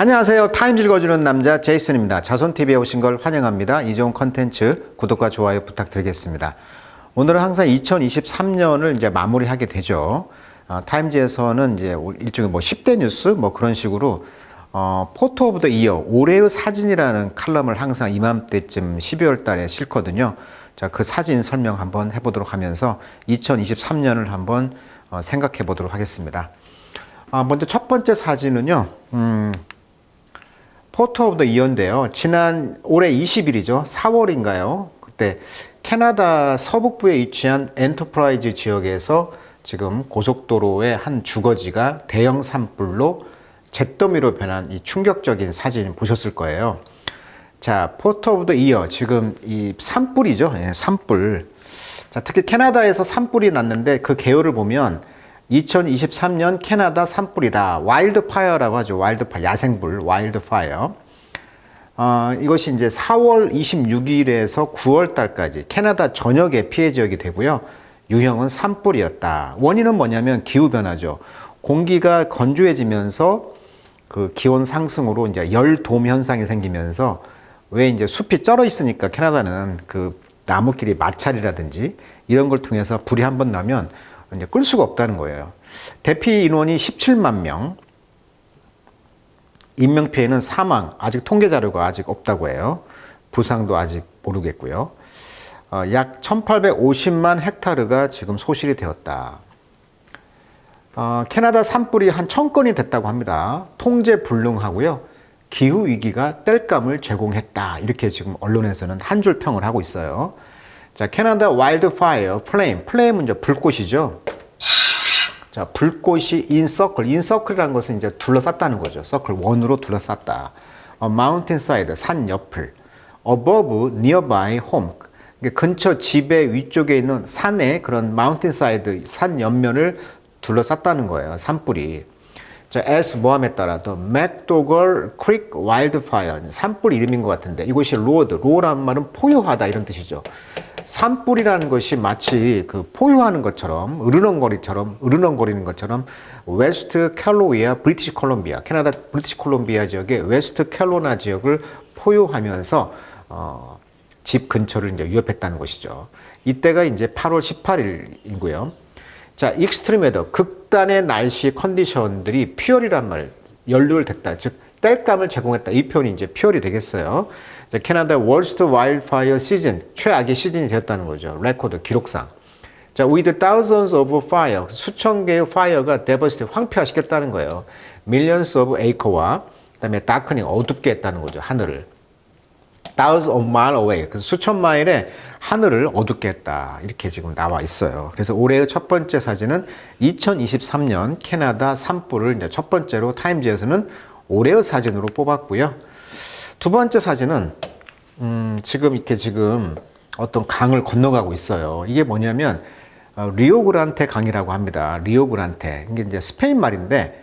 안녕하세요. 타임즈 읽어주는 남자 제이슨입니다. 자손TV에 오신 걸 환영합니다. 이 좋은 컨텐츠 구독과 좋아요 부탁드리겠습니다. 오늘은 항상 2023년을 이제 마무리하게 되죠. 타임즈에서는 이제 일종의 10대 뉴스 그런 식으로 포토 오브 더 이어 올해의 사진이라는 칼럼을 항상 이맘때쯤 12월 달에 실거든요. 자, 그 사진 설명 한번 해보도록 하면서 2023년을 한번 생각해 보도록 하겠습니다. 먼저 첫 번째 사진은요. 포토 오브 더 이어인데요. 지난 올해 20일이죠. 4월인가요? 그때 캐나다 서북부에 위치한 엔터프라이즈 지역에서 지금 고속도로의 한 주거지가 대형 산불로 잿더미로 변한 이 충격적인 사진 보셨을 거예요. 자, 포토 오브 더 이어, 지금 이 산불이죠. 예, 산불. 자, 특히 캐나다에서 산불이 났는데 그 개요를 보면 2023년 캐나다 산불이다. 와일드 파이어라고 하죠. 와일드 파이어, 야생불, 와일드 파이어. 이것이 이제 4월 26일에서 9월 달까지 캐나다 전역의 피해 지역이 되고요. 유형은 산불이었다. 원인은 뭐냐면 기후변화죠. 공기가 건조해지면서 그 기온 상승으로 이제 열돔 현상이 생기면서 왜 이제 숲이 쩔어 있으니까 캐나다는 그 나무끼리 마찰이라든지 이런 걸 통해서 불이 한번 나면 이제 끌 수가 없다는 거예요. 대피 인원이 17만 명, 인명피해는 사망, 아직 통계 자료가 아직 없다고 해요. 부상도 아직 모르겠고요. 약 1850만 헥타르가 지금 소실이 되었다. 캐나다 산불이 한 1000건이 됐다고 합니다. 통제 불능하고요. 기후위기가 땔감을 제공했다. 이렇게 지금 언론에서는 한 줄 평을 하고 있어요. 자, 캐나다 와일드 파이어, 플레임은 이제 불꽃이죠. 자, 불꽃이 인서클이라는 것은 이제 둘러쌌다는 거죠. 서클 원으로 둘러쌌다. 마운틴 사이드, 산 옆을. above, nearby, home. 근처 집의 위쪽에 있는 산의 그런 마운틴 사이드, 산 옆면을 둘러쌌다는 거예요. 산불이. 자, as 모함에 따라 더 맥도걸 크릭 와일드 파이어. 산불 이름인 것 같은데 이곳이 로어라는 말은 포효하다 이런 뜻이죠. 산불이라는 것이 마치 그 포효하는 것처럼 으르렁거리는 것처럼 웨스트 캘로리아 브리티시 콜롬비아 캐나다 브리티시 콜롬비아 지역의 웨스트 캘로나 지역을 포효하면서 집 근처를 이제 위협했다는 것이죠. 이때가 이제 8월 18일이고요. 자, 익스트림 웨더 극단의 날씨 컨디션들이 퓨얼이란 말, 연료됐다. 즉 땔감을 제공했다. 이 표현이 이제 퓨얼이 되겠어요. 자, 캐나다 월스트 와일드파이어 시즌, 최악의 시즌이 되었다는 거죠. 레코드 기록상. 자, with thousands of fire, 수천 개의 파이어가 데버시티 황폐화시켰다는 거예요. millions of acre와 그다음에 darkening 어둡게 했다는 거죠. 하늘을. thousands of mile away, 그래서 수천 마일의 하늘을 어둡게 했다. 이렇게 지금 나와 있어요. 그래서 올해의 첫 번째 사진은 2023년 캐나다 산불을 이제 첫 번째로 타임즈에서는 올해의 사진으로 뽑았고요. 두 번째 사진은 지금 어떤 강을 건너가고 있어요. 이게 뭐냐면 리오그란테 강이라고 합니다. 리오그란테. 이게 이제 스페인 말인데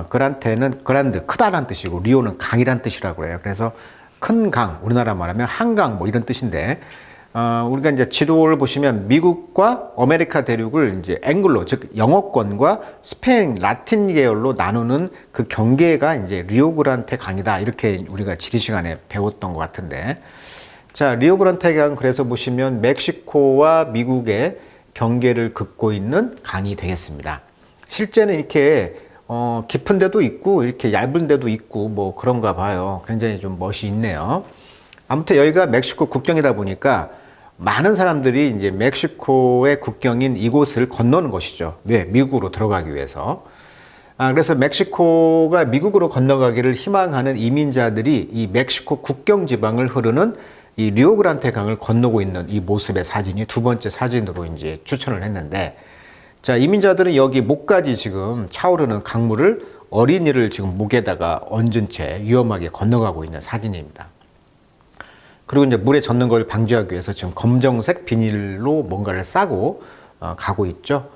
그란테는 그란드, 크다란 뜻이고 리오는 강이란 뜻이라고 해요. 그래서 큰 강, 우리나라 말하면 한강 이런 뜻인데 우리가 이제 지도를 보시면 미국과 아메리카 대륙을 이제 앵글로, 즉 영어권과 스페인, 라틴 계열로 나누는 그 경계가 이제 리오그란테 강이다. 이렇게 우리가 지리 시간에 배웠던 것 같은데. 자, 리오그란테 강 그래서 보시면 멕시코와 미국의 경계를 긋고 있는 강이 되겠습니다. 실제는 이렇게 깊은 데도 있고 이렇게 얇은 데도 있고 그런가 봐요. 굉장히 좀 멋이 있네요. 아무튼 여기가 멕시코 국경이다 보니까 많은 사람들이 이제 멕시코의 국경인 이곳을 건너는 것이죠. 왜? 미국으로 들어가기 위해서. 그래서 멕시코가 미국으로 건너가기를 희망하는 이민자들이 이 멕시코 국경 지방을 흐르는 이 리오그란테 강을 건너고 있는 이 모습의 사진이 두 번째 사진으로 이제 추천을 했는데, 자, 이민자들은 여기 목까지 지금 차오르는 강물을 어린이를 지금 목에다가 얹은 채 위험하게 건너가고 있는 사진입니다. 그리고 이제 물에 젖는 걸 방지하기 위해서 지금 검정색 비닐로 뭔가를 싸고 가고 있죠.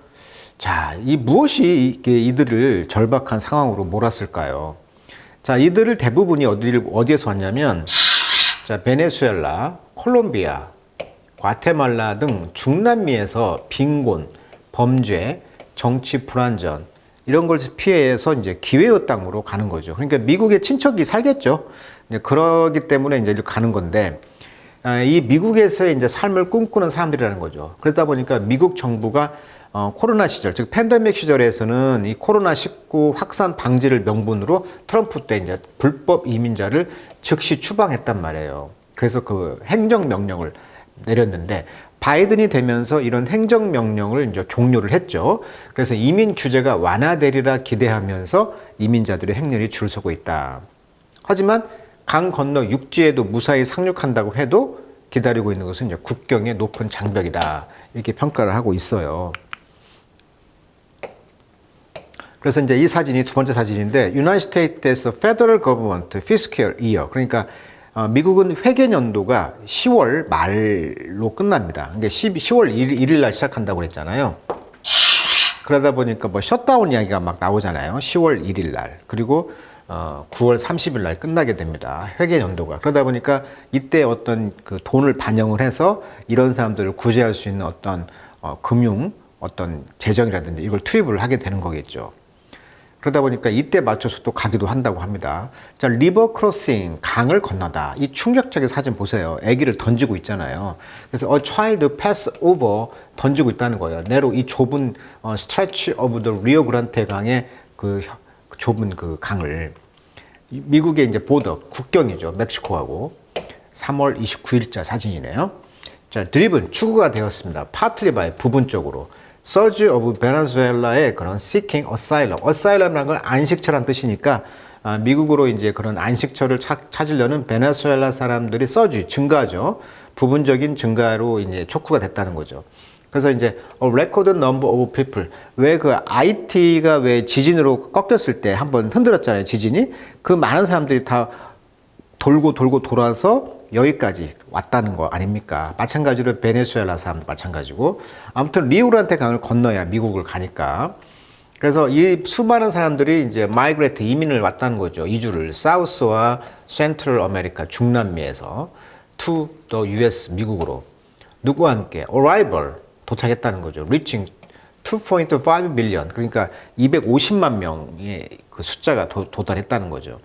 자, 무엇이 이들을 절박한 상황으로 몰았을까요? 자, 이들을 대부분이 어디에서 왔냐면, 자, 베네수엘라, 콜롬비아, 과테말라 등 중남미에서 빈곤, 범죄, 정치 불안전, 이런 걸 피해서 이제 기회의 땅으로 가는 거죠. 그러니까 미국의 친척이 살겠죠. 이제 그러기 때문에 이제 가는 건데, 이 미국에서의 이제 삶을 꿈꾸는 사람들이라는 거죠. 그러다 보니까 미국 정부가 코로나 시절, 즉 팬데믹 시절에서는 이 코로나19 확산 방지를 명분으로 트럼프 때 이제 불법 이민자를 즉시 추방했단 말이에요. 그래서 그 행정명령을 내렸는데, 바이든이 되면서 이런 행정명령을 이제 종료를 했죠. 그래서 이민 규제가 완화되리라 기대하면서 이민자들의 행렬이 줄 서고 있다. 하지만 강 건너 육지에도 무사히 상륙한다고 해도 기다리고 있는 것은 이제 국경의 높은 장벽이다. 이렇게 평가를 하고 있어요. 그래서 이제 이 사진이 두 번째 사진인데, United States에서 Federal Government Fiscal Year. 그러니까 미국은 회계 연도가 10월 말로 끝납니다. 그러니까 10월 1일 날 시작한다고 그랬잖아요. 그러다 보니까 뭐 셧다운 이야기가 막 나오잖아요. 10월 1일 날. 그리고 9월 30일 날 끝나게 됩니다. 회계 연도가. 그러다 보니까 이때 어떤 그 돈을 반영을 해서 이런 사람들을 구제할 수 있는 어떤 금융, 어떤 재정이라든지 이걸 투입을 하게 되는 거겠죠. 그러다 보니까 이때 맞춰서 또 가기도 한다고 합니다. 자, 리버 크로싱, 강을 건너다. 이 충격적인 사진 보세요. 아기를 던지고 있잖아요. 그래서 a child pass over 던지고 있다는 거예요. 내로 이 좁은 stretch of the Rio Grande 강의 그 좁은 그 강을, 미국의 이제 보더, 국경이죠. 멕시코하고. 3월 29일자 사진이네요. 자, 드리븐, 추구가 되었습니다. partly by, 부분적으로. Surge of Venezuela의 그런 seeking asylum. asylum이라는 건 안식처란 뜻이니까, 미국으로 이제 그런 안식처를 찾으려는 베네수엘라 사람들이 surge, 증가죠. 부분적인 증가로 이제 촉구가 됐다는 거죠. 그래서 이제 a record number of people. 왜 그 IT가 왜 지진으로 꺾였을 때 한번 흔들었잖아요. 지진이. 그 많은 사람들이 다 돌고 돌아서 여기까지 왔다는 거 아닙니까? 마찬가지로 베네수엘라 사람도 마찬가지고. 아무튼 리오그란데 강을 건너야 미국을 가니까. 그래서 이 수많은 사람들이 이제 마이그레이트, 이민을 왔다는 거죠. 이주를 사우스와 센트럴 아메리카, 중남미에서 to the US, 미국으로. 누구와 함께? arrival, 도착했다는 거죠. reaching 2.5 million, 그러니까 250만 명의 그 숫자가 도달했다는 거죠.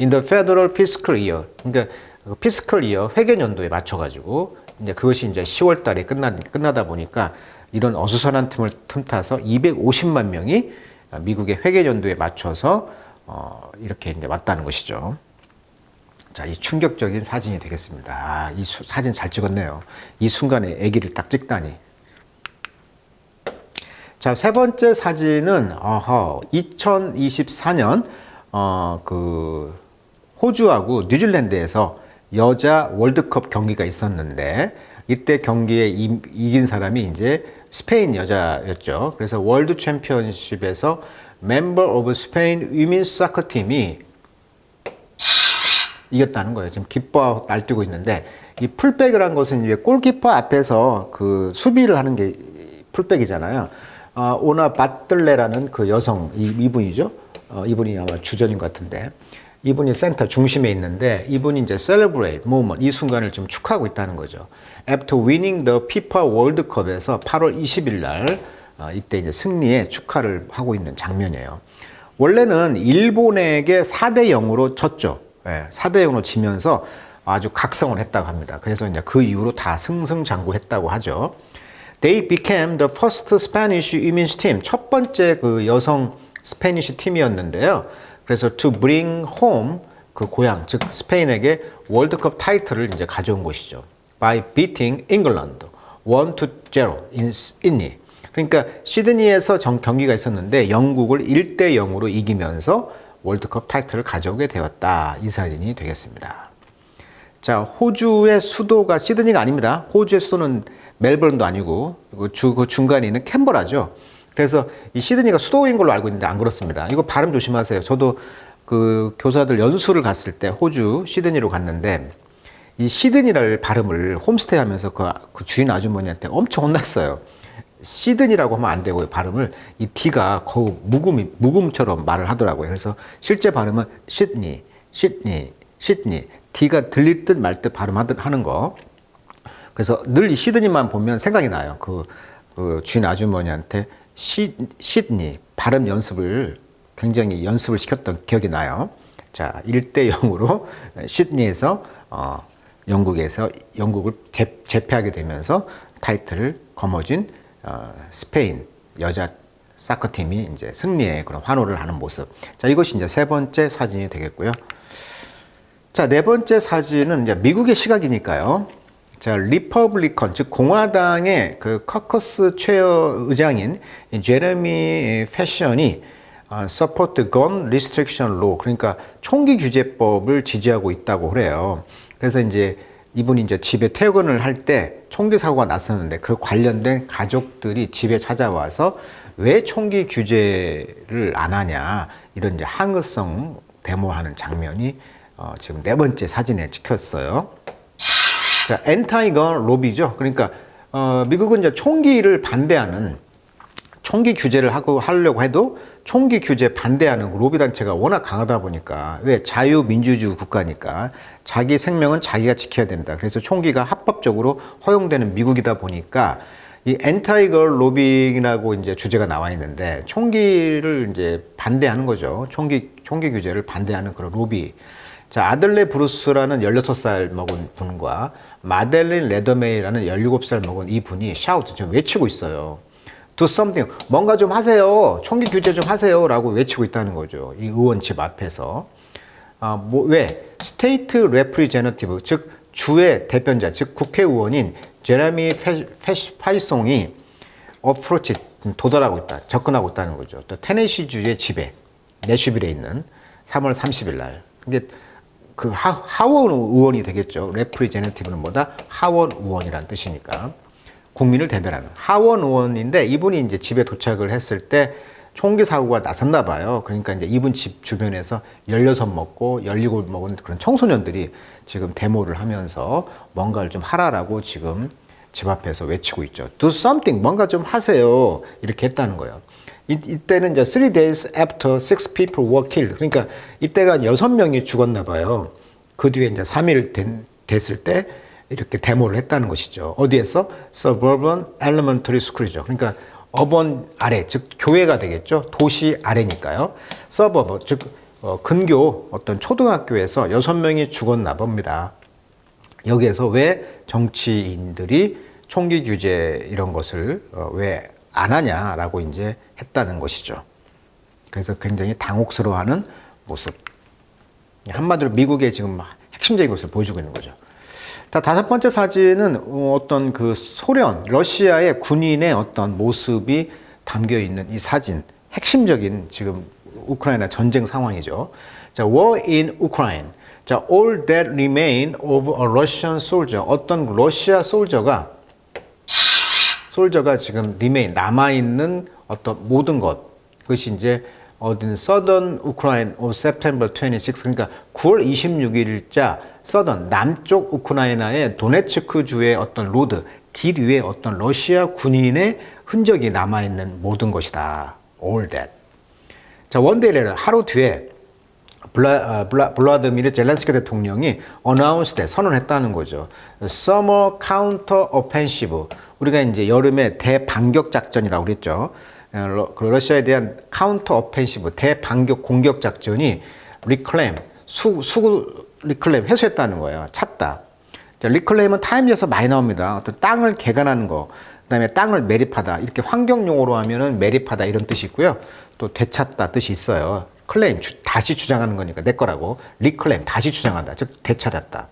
in the federal fiscal year, 그러니까 피스컬 이어 회계 연도에 맞춰가지고 이제 그것이 이제 10월 달에 끝나다 보니까 이런 어수선한 틈을 틈타서 250만 명이 미국의 회계 연도에 맞춰서 이렇게 이제 왔다는 것이죠. 자, 이 충격적인 사진이 되겠습니다. 이 사진 잘 찍었네요. 이 순간에 아기를 딱 찍다니. 자, 세 번째 사진은 2024년 그 호주하고 뉴질랜드에서 여자 월드컵 경기가 있었는데, 이때 경기에 이긴 사람이 이제 스페인 여자였죠. 그래서 월드 챔피언십에서 멤버 오브 스페인 위민스 사커 팀이 이겼다는 거예요. 지금 기뻐하고 날뛰고 있는데, 이 풀백이라는 것은 이제 골키퍼 앞에서 그 수비를 하는 게 풀백이잖아요. 오나 바틀레라는 그 여성, 이분이죠. 이분이 아마 주전인 것 같은데, 이분이 센터 중심에 있는데, 이분이 이제 celebrate moment, 이 순간을 좀 축하하고 있다는 거죠. After winning the FIFA World Cup에서 8월 20일 날 이때 이제 승리에 축하를 하고 있는 장면이에요. 원래는 일본에게 4대 0으로 졌죠. 네, 4대 0으로 지면서 아주 각성을 했다고 합니다. 그래서 이제 그 이후로 다 승승장구했다고 하죠. They became the first Spanish women's team. 첫 번째 그 여성 스페니쉬 팀이었는데요. 그래서 to bring home, 그 고향, 즉 스페인에게 월드컵 타이틀을 이제 가져온 것이죠. By beating England 1-0 in Sydney. 그러니까 시드니에서 경기가 있었는데 영국을 1대 0으로 이기면서 월드컵 타이틀을 가져오게 되었다. 이 사진이 되겠습니다. 자, 호주의 수도가 시드니가 아닙니다. 호주의 수도는 멜버른도 아니고 그 중간에 있는 캔버라죠. 그래서 이 시드니가 수도인 걸로 알고 있는데 안 그렇습니다. 이거 발음 조심하세요. 저도 그 교사들 연수를 갔을 때 호주 시드니로 갔는데, 이 시드니를 발음을 홈스테이 하면서 그 주인 아주머니한테 엄청 혼났어요. 시드니라고 하면 안 되고요. 발음을 이 D가 거의 묵음처럼 말을 하더라고요. 그래서 실제 발음은 시드니, D가 들릴 듯 말 듯 발음하는 거. 그래서 늘 이 시드니만 보면 생각이 나요. 그 주인 아주머니한테 시드니 발음 연습을 굉장히 연습을 시켰던 기억이 나요. 자, 1대 0으로 시드니에서 영국을 제패하게 되면서 타이틀을 거머쥔 스페인 여자 사커팀이 이제 승리의 그런 환호를 하는 모습. 자, 이것이 이제 세 번째 사진이 되겠고요. 자, 네 번째 사진은 이제 미국의 시각이니까요. 자, 리퍼블리컨, 즉 공화당의 그 커커스 최여 의장인 제레미 패션이 support gun restriction law, 그러니까 총기 규제법을 지지하고 있다고 그래요. 그래서 이제 이분이 이제 집에 퇴근을 할 때 총기 사고가 났었는데 그 관련된 가족들이 집에 찾아와서 왜 총기 규제를 안 하냐 이런 이제 항의성 데모하는 장면이 지금 네 번째 사진에 찍혔어요. 자, 엔타이건 로비죠. 그러니까 미국은 이제 총기를 반대하는 총기 규제를 하려고 해도 총기 규제 반대하는 로비 단체가 워낙 강하다 보니까 왜 자유민주주의 국가니까 자기 생명은 자기가 지켜야 된다. 그래서 총기가 합법적으로 허용되는 미국이다 보니까 이 엔타이걸 로빙이라고 이제 주제가 나와 있는데 총기를 이제 반대하는 거죠. 총기 규제를 반대하는 그런 로비. 자, 아들레 브루스라는 16살 먹은 분과 마델린 레더메이라는 17살 먹은 이 분이 샤우트 좀 외치고 있어요. Do something. 뭔가 좀 하세요. 총기 규제 좀 하세요. 라고 외치고 있다는 거죠. 이 의원 집 앞에서. 왜? 스테이트 레프리제너티브, 즉 주의 대변자, 즉 국회의원인 제레미 파이송이 어프로치 도달하고 있다. 접근하고 있다는 거죠. 또 테네시주의 집에 내슈빌에 있는 3월 30일 날. 이게 그 하원 의원이 되겠죠. 레프리제너티브는 뭐다? 하원 의원이라는 뜻이니까. 국민을 대변하는 하원 의원인데 이분이 이제 집에 도착을 했을 때 총기 사고가 났었나 봐요. 그러니까 이제 이분 집 주변에서 16 먹고 17 먹은 그런 청소년들이 지금 데모를 하면서 뭔가를 좀 하라라고 지금 집 앞에서 외치고 있죠. Do something, 뭔가 좀 하세요. 이렇게 했다는 거예요. 이때는 이제 3 days after 6 people were killed. 그러니까 이때가 6명이 죽었나 봐요. 그 뒤에 이제 3일 됐을 때 이렇게 데모를 했다는 것이죠. 어디에서? Suburban Elementary School이죠. 그러니까 어번 아래, 즉 교회가 되겠죠. 도시 아래니까요. 서버브, 즉 근교 어떤 초등학교에서 6명이 죽었나 봅니다. 여기에서 왜 정치인들이 총기 규제 이런 것을 왜 안 하냐라고 이제 했다는 것이죠. 그래서 굉장히 당혹스러워하는 모습. 한마디로 미국의 지금 핵심적인 것을 보여주고 있는 거죠. 자, 다섯 번째 사진은 어떤 그 소련, 러시아의 군인의 어떤 모습이 담겨 있는 이 사진. 핵심적인 지금 우크라이나 전쟁 상황이죠. 자, War in Ukraine. 자, all that remain of a Russian soldier. 어떤 러시아 솔저가 지금 remain, 남아있는 어떤 모든 것. 그것이 이제 어딘 Southern Ukraine of September 26. 그러니까 9월 26일자 서던 남쪽 우크라이나의 도네츠크 주의 어떤 로드 길 위에 어떤 러시아 군인의 흔적이 남아있는 모든 것이다. All that. 자, 원데이레를 하루 뒤에 블라드미르 젤렌스키 대통령이 announced, 선언했다는 거죠. Summer Counter Offensive. 우리가 이제 여름에 대반격 작전이라고 그랬죠. 러시아에 대한 카운터 오펜시브, 대반격 공격 작전이 리클레임, 리클레임, 회수했다는 거예요. 찾다. 자, 리클레임은 타임즈에서 많이 나옵니다. 어떤 땅을 개간하는 거, 그 다음에 땅을 매립하다. 이렇게 환경용어로 하면은 매립하다 이런 뜻이 있고요. 또 되찾다 뜻이 있어요. 클레임, 다시 주장하는 거니까 내 거라고. 리클레임, 다시 주장한다. 즉, 되찾았다.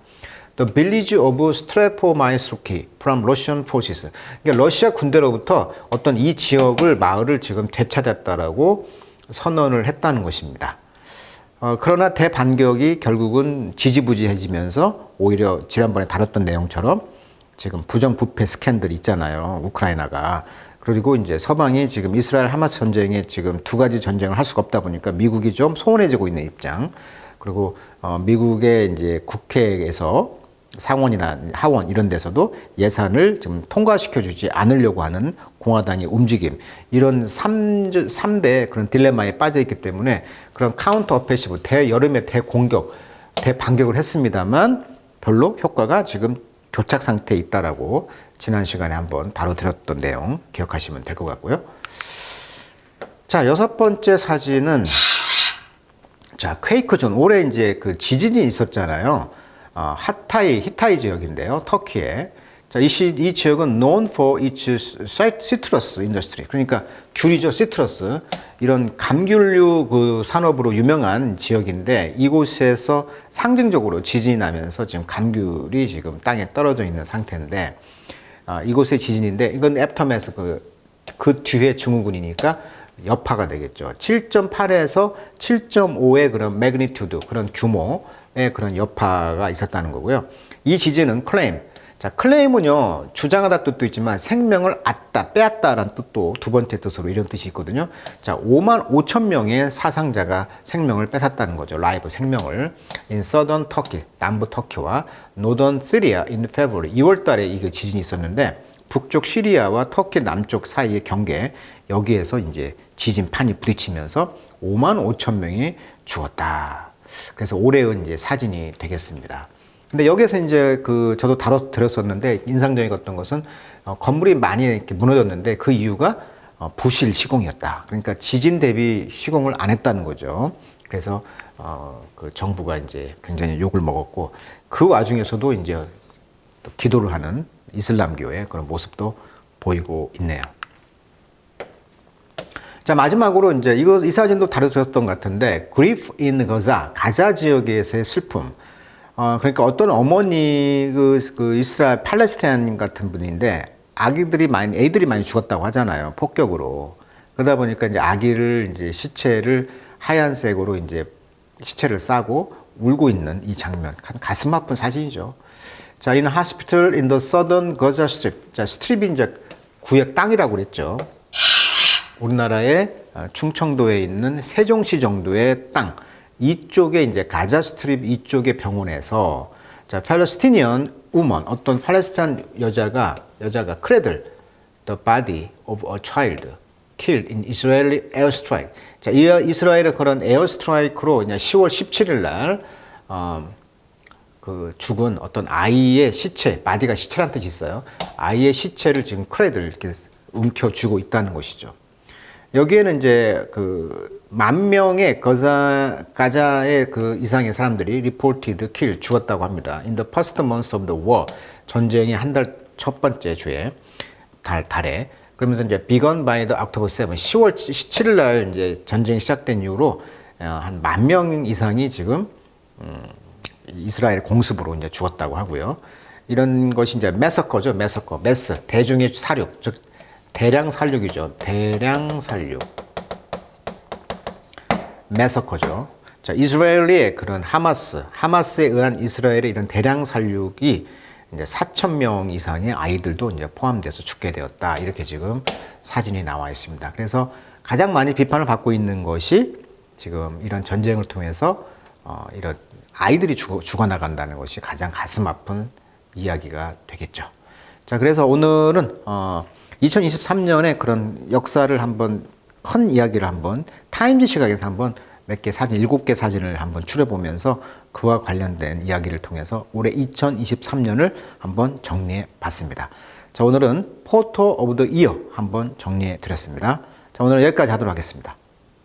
The village of Strepomyslki from Russian forces. 그러니까 러시아 군대로부터 어떤 이 지역을, 마을을 지금 되찾았다라고 선언을 했다는 것입니다. 그러나 대반격이 결국은 지지부지해지면서 오히려 지난번에 다뤘던 내용처럼 지금 부정부패 스캔들 있잖아요. 우크라이나가. 그리고 이제 서방이 지금 이스라엘 하마스 전쟁에 지금 두 가지 전쟁을 할 수가 없다 보니까 미국이 좀 소원해지고 있는 입장. 그리고 미국의 이제 국회에서 상원이나 하원 이런 데서도 예산을 좀 통과시켜주지 않으려고 하는 공화당의 움직임, 이런 3대 그런 딜레마에 빠져 있기 때문에 그런 카운터 어페시브, 대여름의 대공격, 대반격을 했습니다만 별로 효과가 지금 교착 상태에 있다라고 지난 시간에 한번 다뤄드렸던 내용 기억하시면 될 것 같고요. 자, 여섯 번째 사진은 자, 퀘이크존. 올해 이제 그 지진이 있었잖아요. 히타이 지역인데요. 터키에. 자, 이 지역은 known for its citrus industry. 그러니까 귤이죠. 시트러스. 이런 감귤류 그 산업으로 유명한 지역인데 이곳에서 상징적으로 지진이 나면서 지금 감귤이 지금 땅에 떨어져 있는 상태인데 이곳의 지진인데 이건 애프터매스 그 뒤에 증후군이니까 여파가 되겠죠. 7.8에서 7.5의 그런 매그니튜드, 그런 규모의 그런 여파가 있었다는 거고요. 이 지진은 자, 클레임은요, 주장하다 뜻도 있지만 생명을 빼앗다라는 뜻도 두 번째 뜻으로 이런 뜻이 있거든요. 자, 5만 5천 명의 사상자가 생명을 뺏었다는 거죠. 라이브 생명을. In southern Turkey, 남부 터키와 northern Syria in February, 2월 달에 이 지진이 있었는데 북쪽 시리아와 터키 남쪽 사이의 경계, 여기에서 이제 지진판이 부딪히면서 5만 5천 명이 죽었다. 그래서 올해의 이제 사진이 되겠습니다. 근데 여기에서 이제 저도 다뤄드렸었는데 인상적이었던 것은 건물이 많이 이렇게 무너졌는데 그 이유가 부실 시공이었다. 그러니까 지진 대비 시공을 안 했다는 거죠. 그래서 그 정부가 이제 굉장히 욕을 먹었고 그 와중에서도 이제 또 기도를 하는 이슬람교의 그런 모습도 보이고 있네요. 자, 마지막으로 이제 이 사진도 다뤄드렸던 것 같은데 Grief in Gaza, 가자 지역에서의 슬픔. 그러니까 어떤 어머니 이스라엘 팔레스타인 같은 분인데 애들이 많이 죽었다고 하잖아요. 폭격으로. 그러다 보니까 이제 아기를 이제 시체를 하얀색으로 이제 시체를 싸고 울고 있는 이 장면. 가슴 아픈 사진이죠. 자, in hospital in the southern Gaza Strip. 자, 스트립이 이제 구역 땅이라고 그랬죠. 우리나라의 충청도에 있는 세종시 정도의 땅. 이쪽에 이제 가자 스트립 이쪽의 병원에서 자, 팔레스티니언 우먼, 어떤 팔레스타인 여자가 크레들 the body of a child killed in Israeli airstrike. 자, 이스라엘의 그런 에어스트라이크로 10월 17일 날 죽은 어떤 아이의 시체, 바디가 시체란 뜻이 있어요. 아이의 시체를 지금 크레들 이렇게 움켜쥐고 있다는 것이죠. 여기에는 이제 10,000명의 가자의 이상의 사람들이 reported kill 죽었다고 합니다. In the first months of the war, 전쟁의 한 달 첫 번째 주에 달에 그러면서 이제 begun by the October 7, 10월 17일 날 이제 전쟁이 시작된 이후로 한 10,000명 이상이 지금 이스라엘 공습으로 이제 죽었다고 하고요. 이런 것이 이제 매서커죠, 매스 대중의 살육, 즉 대량 살육이죠. 대량 살육. 매서커죠. 자, 이스라엘의 그런 하마스에 의한 이스라엘의 이런 대량 살육이 이제 4,000명 이상의 아이들도 이제 포함돼서 죽게 되었다. 이렇게 지금 사진이 나와 있습니다. 그래서 가장 많이 비판을 받고 있는 것이 지금 이런 전쟁을 통해서 이런 아이들이 죽어나간다는 것이 가장 가슴 아픈 이야기가 되겠죠. 자, 그래서 오늘은 2023년의 그런 역사를 한번 큰 이야기를 한번 타임지 시각에서 한번 몇 개 사진, 7개 사진을 한번 추려보면서 그와 관련된 이야기를 통해서 올해 2023년을 한번 정리해 봤습니다. 자, 오늘은 포토 오브 더 이어 한번 정리해 드렸습니다. 자, 오늘은 여기까지 하도록 하겠습니다.